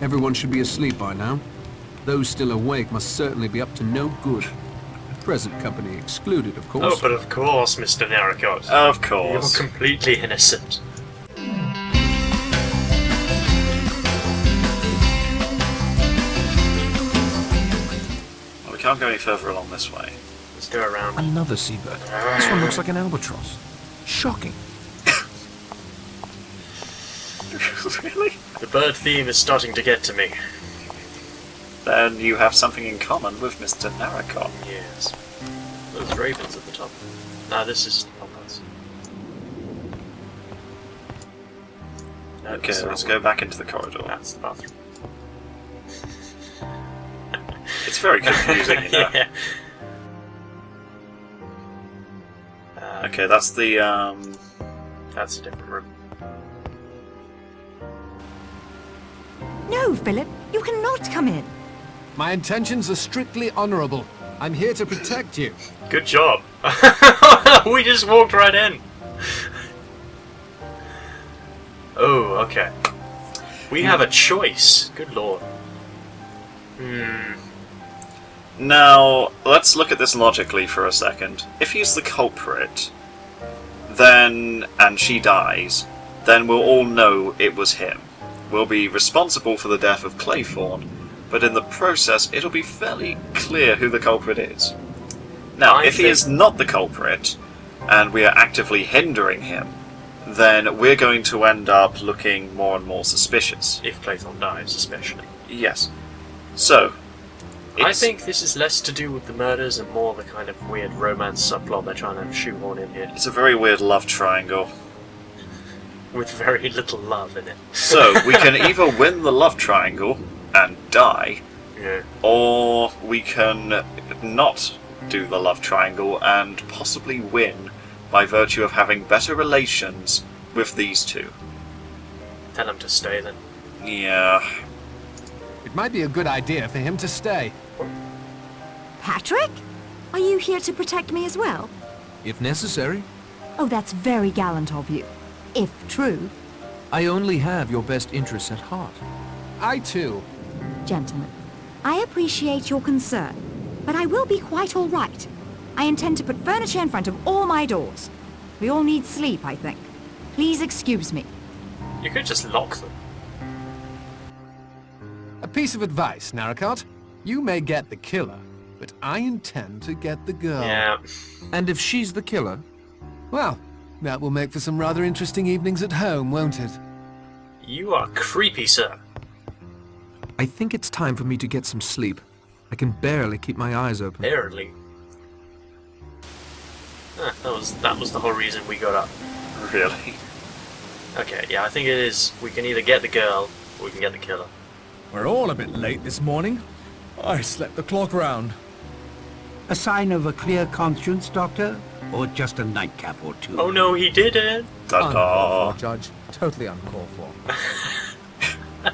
Everyone should be asleep by now. Those still awake must certainly be up to no good. Present company excluded, of course. Oh, but of course, Mr. Narracott. Of course. You're completely innocent. Well, we can't go any further along this way. Let's go around. Another seabird. This one looks like an albatross. Shocking. Really? The bird theme is starting to get to me. Then you have something in common with Mr. Narracott. Yes. Those ravens at the top. Ah, this is Lombards. No, Okay, that's the let's wrong go one. back into the corridor. That's the bathroom. It's very confusing, you know. Yeah. Okay, that's the, That's a different room. No, Philip, you cannot come in. My intentions are strictly honourable. I'm here to protect you. Good job. We just walked right in. Oh, okay. We have a choice. Good lord. Now, let's look at this logically for a second. If he's the culprit, then, and she dies, then we'll all know it was him. We'll be responsible for the death of Claythorne, but in the process, it'll be fairly clear who the culprit is. Now, if he is not the culprit, and we are actively hindering him, then we're going to end up looking more and more suspicious. If Claythorne dies, especially. Yes. So, I think this is less to do with the murders and more the kind of weird romance subplot they're trying to shoehorn in here. it's a very weird love triangle. With very little love in it. So, we can either win the love triangle and die, Yeah. or we can not do the love triangle and possibly win by virtue of having better relations with these two. Tell him to stay then. Yeah. It might be a good idea for him to stay. Patrick? Are you here to protect me as well? If necessary. Oh, that's very gallant of you. If true. I only have your best interests at heart. I too. Gentlemen, I appreciate your concern, but I will be quite all right. I intend to put furniture in front of all my doors. We all need sleep, I think. Please excuse me. You could just lock them. A piece of advice, Narracott. You may get the killer, but I intend to get the girl. Yeah. And if she's the killer, well, that will make for some rather interesting evenings at home, won't it? You are creepy, sir. I think it's time for me to get some sleep. I can barely keep my eyes open. Barely. Ah, that was the whole reason we got up. Really? Okay, yeah, I think it is. We can either get the girl, or we can get the killer. We're all a bit late this morning. I slept the clock round. A sign of a clear conscience, Doctor? Or just a nightcap or two? Oh no, he didn't! Uncalled Ta-da. for, Judge. Totally uncalled for.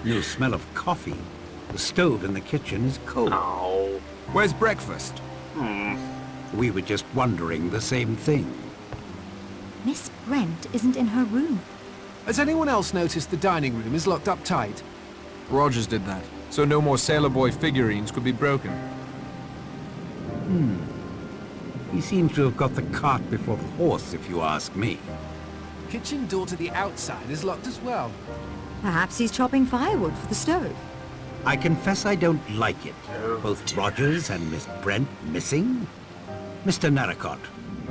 No smell of coffee. The stove in the kitchen is cold. Oh. Where's breakfast? We were just wondering the same thing. Miss Brent isn't in her room. Has anyone else noticed the dining room is locked up tight? Rogers did that, so no more Sailor Boy figurines could be broken. He seems to have got the cart before the horse, if you ask me. Kitchen door to the outside is locked as well. Perhaps he's chopping firewood for the stove. I confess I don't like it. Oh, Both dear. Rogers and Miss Brent missing. Mr. Narracott,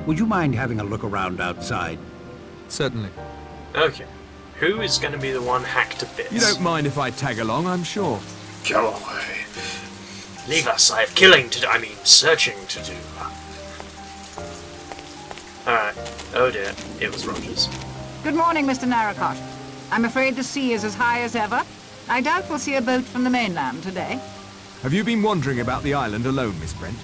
would you mind having a look around outside? Certainly. Okay. Who is going to be the one hacked to bits? You don't mind if I tag along, I'm sure. Go away. Leave us, I have killing to do. I mean, searching to do. Alright. Oh dear, it was Rogers. Good morning, Mr. Narracott. I'm afraid the sea is as high as ever. I doubt we'll see a boat from the mainland today. Have you been wandering about the island alone, Miss Brent?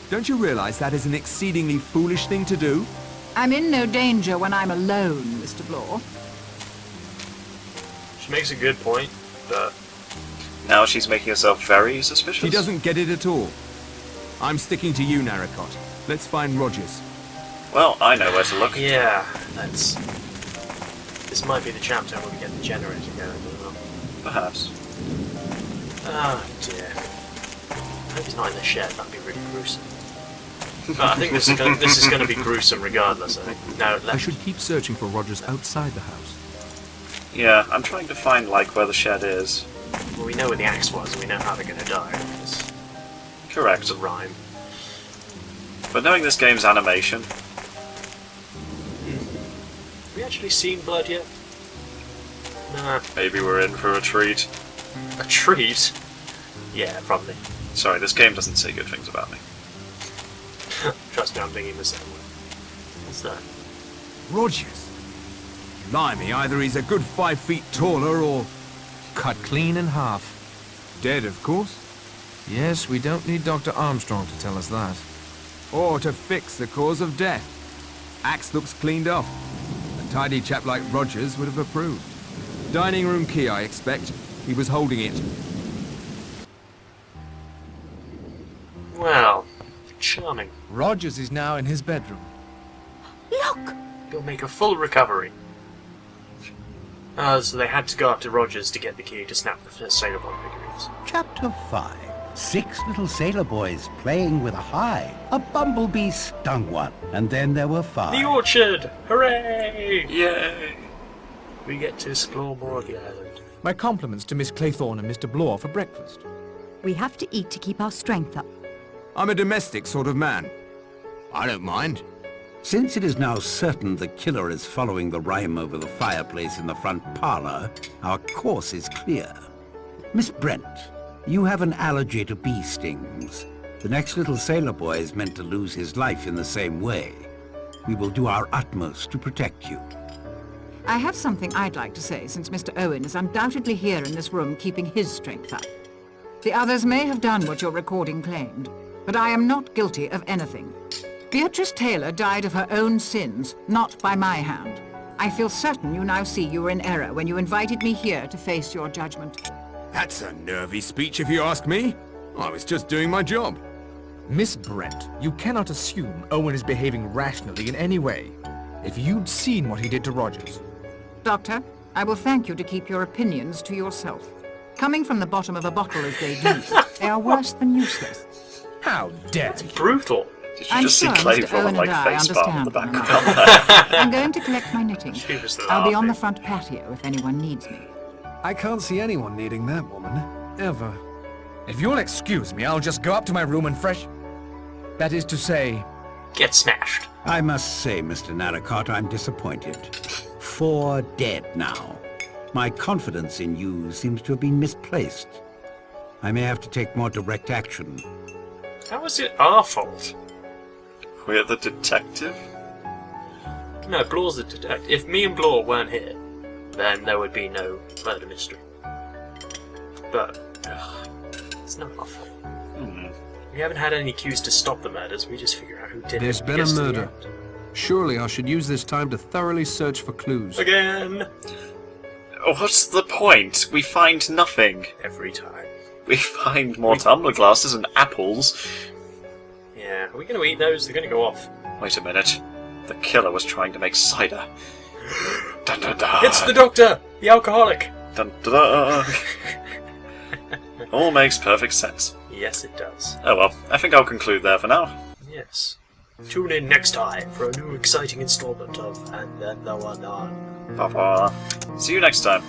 Don't you realize that is an exceedingly foolish thing to do? I'm in no danger when I'm alone, Mr. Blore. She makes a good point, but Now she's making herself very suspicious. She doesn't get it at all. I'm sticking to you, Narracott. Let's find Rogers. Well, I know where to look. yeah, that's. This might be the chapter where we get the generator going as well. Perhaps. Oh dear. I hope he's not in the shed, that'd be really gruesome. But I think this is going to be gruesome regardless, I think. No, I should keep searching for Rogers outside the house. Yeah, I'm trying to find, like, where the shed is. Well, we know where the axe was, and we know how they're going to die. Correct. It's a rhyme. But knowing this game's animation... Have we actually seen blood yet? Nah. Maybe we're in for a treat. A treat? Yeah, probably. Sorry, this game doesn't say good things about me. Trust me, I'm thinking the same way. What's that? Rogers? Blimey, either he's a good 5 feet taller or... Cut clean in half. dead, of course. Yes, we don't need Dr. Armstrong to tell us that. Or to fix the cause of death. Axe looks cleaned off. A tidy chap like Rogers would have approved. Dining room key, I expect. He was holding it. Well, charming. Rogers is now in his bedroom. Look! He'll make a full recovery. So they had to go up to Rogers to get the key to snap the Sailor Boy figurines. Chapter 5. 6 little sailor boys playing with a hive. A bumblebee stung one, and then there were 5. The orchard! Hooray! Yay! We get to explore more of the island. My compliments to Miss Claythorne and Mr. Blore for breakfast. We have to eat to keep our strength up. I'm a domestic sort of man. I don't mind. Since it is now certain the killer is following the rhyme over the fireplace in the front parlor, our course is clear. Miss Brent, you have an allergy to bee stings. The next little sailor boy is meant to lose his life in the same way. We will do our utmost to protect you. I have something I'd like to say, since Mr. Owen is undoubtedly here in this room keeping his strength up. The others may have done what your recording claimed, but I am not guilty of anything. Beatrice Taylor died of her own sins, not by my hand. I feel certain you now see you were in error when you invited me here to face your judgment. That's a nervy speech if you ask me. I was just doing my job. Miss Brent, you cannot assume Owen is behaving rationally in any way. If you'd seen what he did to Rogers... Doctor, I will thank you to keep your opinions to yourself. Coming from the bottom of a bottle as they do, they are worse than useless. How dare you! Brutal! Did you I'm just see sure Clay Mr. from Owen like and I facepalm in the understand one background? I'm going to collect my knitting. She was I'll be on laughing. the front patio if anyone needs me. I can't see anyone needing that woman. Ever. If you'll excuse me, I'll just go up to my room and fresh... That is to say... Get smashed. I must say, Mr. Narracott, I'm disappointed. 4 dead now. My confidence in you seems to have been misplaced. I may have to take more direct action. How is it our fault? We're the detective? No, Blore's the detective. If me and Blore weren't here, then there would be no murder mystery. But, it's not our fault. We haven't had any cues to stop the murders, we just figure out who did it. There's been a Gets to the murder. end. Surely I should use this time to thoroughly search for clues. Again! What's the point? We find nothing. Every time. We find more tumbler glasses and apples. Yeah, are we going to eat those? They're going to go off. Wait a minute. The killer was trying to make cider. Dun dun dun. It's the doctor! The alcoholic! Dun dun dun. All makes perfect sense. Yes, it does. Oh well, I think I'll conclude there for now. Yes. Tune in next time for a new exciting installment of And Then There Were None. Bye bye. See you next time.